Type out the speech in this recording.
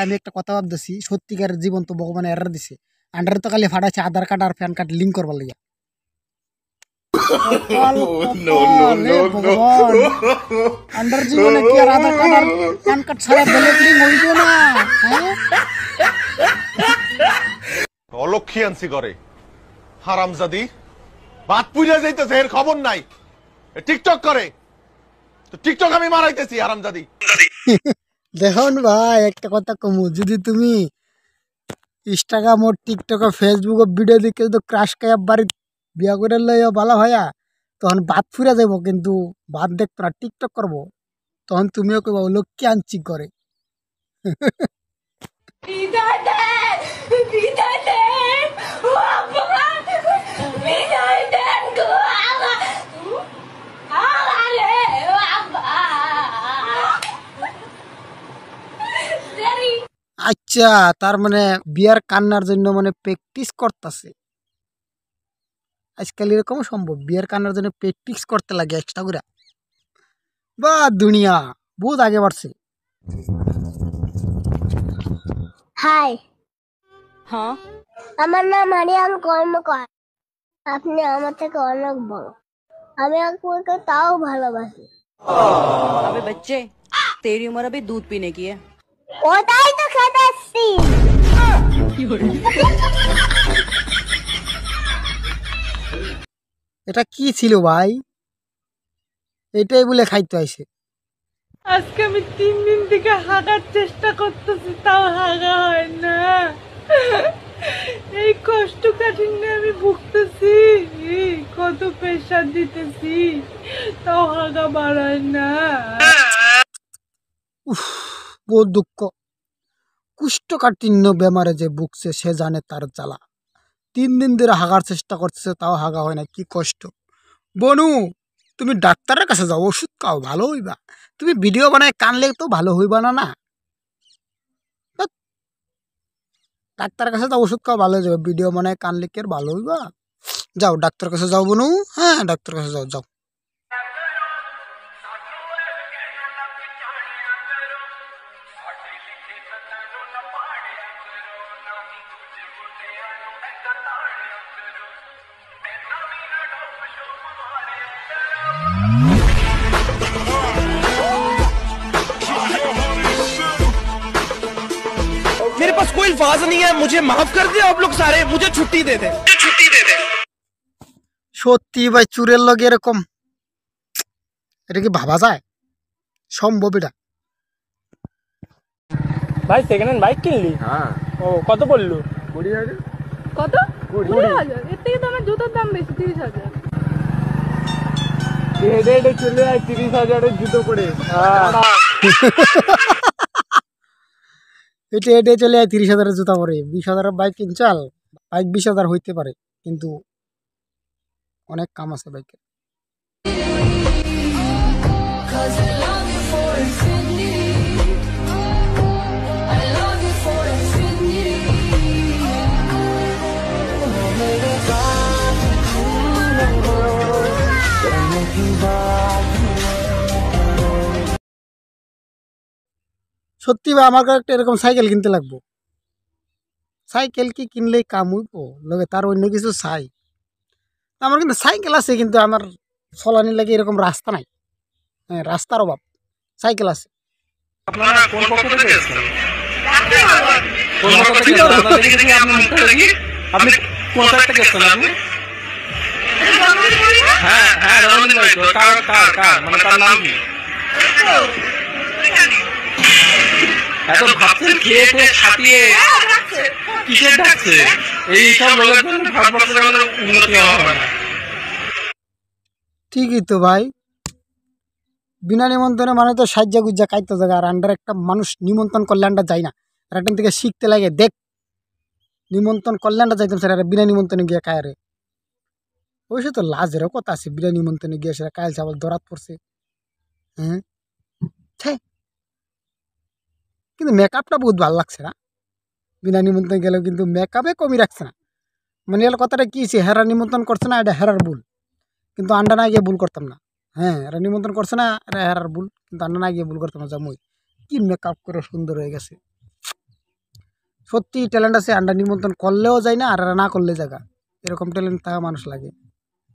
আমি একটা কথা ভাবতেছি, সত্যিকারের জীবন তো ভগবান এরার দিছে, আন্ডারে তো খালি ফাটাচ্ছে আধার কার্ড আর প্যান কার্ড লিঙ্ক করবার লাগে। আন্ডার জীবনে কি আর আধার কার্ড আর প্যান কার্ড ছাড়া ব্যালেট লিঙ্ক হইবে না? অলক্ষী আনছি করে হারামজাদি, বাদ পুজা যাইতেছে, এর খবর নাই, টিকটক করে, তো টিকটক আমি মারাইতেছি হারামজাদি। দেখুন ভাই একটা কথা কমু, যদি তুমি ইনস্টাগ্রাম ও টিকটক ও ফেসবুক ও ভিডিও দেখে তো ক্রাশ খাইয়া বাড়ি বিয়া করে লইয়া ভালো ভাইয়া, তখন বাদ ফুরা যাবো, কিন্তু বাদ দেখতো না, টিকটক করবো, তখন তুমিও কইবা লক্ষ্মী আনছি করে। আচ্ছা, তার মানে বিয়ার কান্নার জন্য মানে প্র্যাকটিস করতেছে। আজকাল এরকম সম্ভব, বিয়ার কান্নার জন্য প্র্যাকটিস করতে লাগে এক্সট্রা করে। বা দুনিয়া বহুত আগে বাড়ছে। হাই, হ্যাঁ, আমার নাম আরিয়ান কর্মকার। আপনি আমার থেকে অনেক বড়, আমি আপনাকে তাও ভালোবাসি। अबे बच्चे, तेरी उम्र अभी दूध पीने की है। ওটাই তো খেতেছি। এটা কি ছিল ভাই? এটাই বলে খাইতে আইছে। আজকে আমি 3 দিন থেকে হাগার চেষ্টা করতেছি, তাও হাগা হয় না। এই কষ্ট কাঠিন্য আমি ভুগতেছি, কত প্রেশার দিতেছি, তাও হাগা বাড়ায় না। বহুত দুঃখ। কুষ্ঠকাঠিন্য বেমারে যে ভুগছে সে জানে তার জ্বালা। 3 দিন ধরে হাগার চেষ্টা করতেছে, তাও হাগা হয় না, কি কষ্ট। বনু, তুমি ডাক্তারের কাছে যাও, ওষুধ খাও, ভালো হইবা। তুমি ভিডিও বানায় কানলে তো ভালো হইবা না। না, ডাক্তারের কাছে যাও, ওষুধ খাও, ভালো হয়ে যাবে। ভিডিও বানায় কানলে কি আর ভালো হইবা? যাও ডাক্তার কাছে যাও বনু, হ্যাঁ ডাক্তার কাছে যাও যাও। मेरे पास कोई अल्फाज नहीं है, मुझे माफ कर दे आप लोग सारे, मुझे छुट्टी दे दे। সত্যি ভাই, চুরের লগে এরকম, এটা কি ভাবা যায় সম্ভব? এটা ভাই সেকেন্ড হ্যান্ড বাইক কিনলি? হ্যাঁ। ও কত পড়লো? 20,000। কত? 20,000? এর থেকে তো আমার জুতোর দাম বেশি, 30,000। হেডে হেডে চলে যায় 30,000-এর জুতো করে। এটা এটা চলে যায় 30,000-এর জুতা পরে। 20,000-এর বাইক কিনচাল, বাইক 20,000 হইতে পারে, কিন্তু অনেক কাম আছে বাইকের। সত্যি ভাই, আমার একটা এরকম সাইকেল কিনতে লাগবো। সাইকেল কি কিনলেই কাম হইব লগে, তার অন্য কিছু চাই। আমার কিন্তু সাইকেল আছে, কিন্তু আমার চলানি লাগে এরকম রাস্তা নাই। হ্যাঁ, রাস্তার অভাব। সাইকেল আছে। আপনারা কোন পক্ষ থেকে এসেছেন? কোন পক্ষ থেকে এসেছেন? আপনারা দেখি আপনি মুখটা দেখি। আপনি কোন সাইড থেকে এসেছেন আপনি? হ্যাঁ হ্যাঁ, রমজান ভাই তো। কার মানে তার নাম কি? এত ভাবছেন খেয়ে খেয়ে ছাতিয়ে কিসের ডাকছে? এই সব লোকের জন্য ভারতবর্ষের আমাদের উন্নতি হবে না। ঠিকই তো ভাই, বিনা নিমন্ত্রণে মানে তো সাজ্জা গুজ্জা কাইতে জায়গা, আর আন্ডার একটা মানুষ নিমন্ত্রণ করলে আন্ডা যায় না। আর একটা থেকে শিখতে লাগে, দেখ নিমন্ত্রণ করলে আন্ডা যাইতাম স্যার, আর বিনা নিমন্ত্রণে গিয়ে কায় রে। অবশ্য তো লাজেরও কথা আছে, বিনা নিমন্ত্রণে গিয়ে সেটা কাইল চাবল দরাত পড়ছে। হ্যাঁ, কিন্তু মেকআপটা বহুত ভালো লাগছে না? বিনা নিমন্ত্রণ গেলেও কিন্তু মেকআপে কমই রাখছে না। মানে এর কথাটা কী সে হেরা নিমন্ত্রণ করছে না, এটা হেরার ভুল, কিন্তু আন্ডা না গিয়ে ভুল করতাম না। হ্যাঁ, এরা নিমন্ত্রণ করছে না, এটা হেরার ভুল, কিন্তু আন্ডা না গিয়ে ভুল করতাম না। জামুই কি মেকআপ করে সুন্দর হয়ে গেছে, সত্যি ট্যালেন্ট আছে। আন্ডা নিমন্ত্রণ করলেও যায় না, আর এরা না করলে জায়গা, এরকম ট্যালেন্ট থাকা মানুষ লাগে।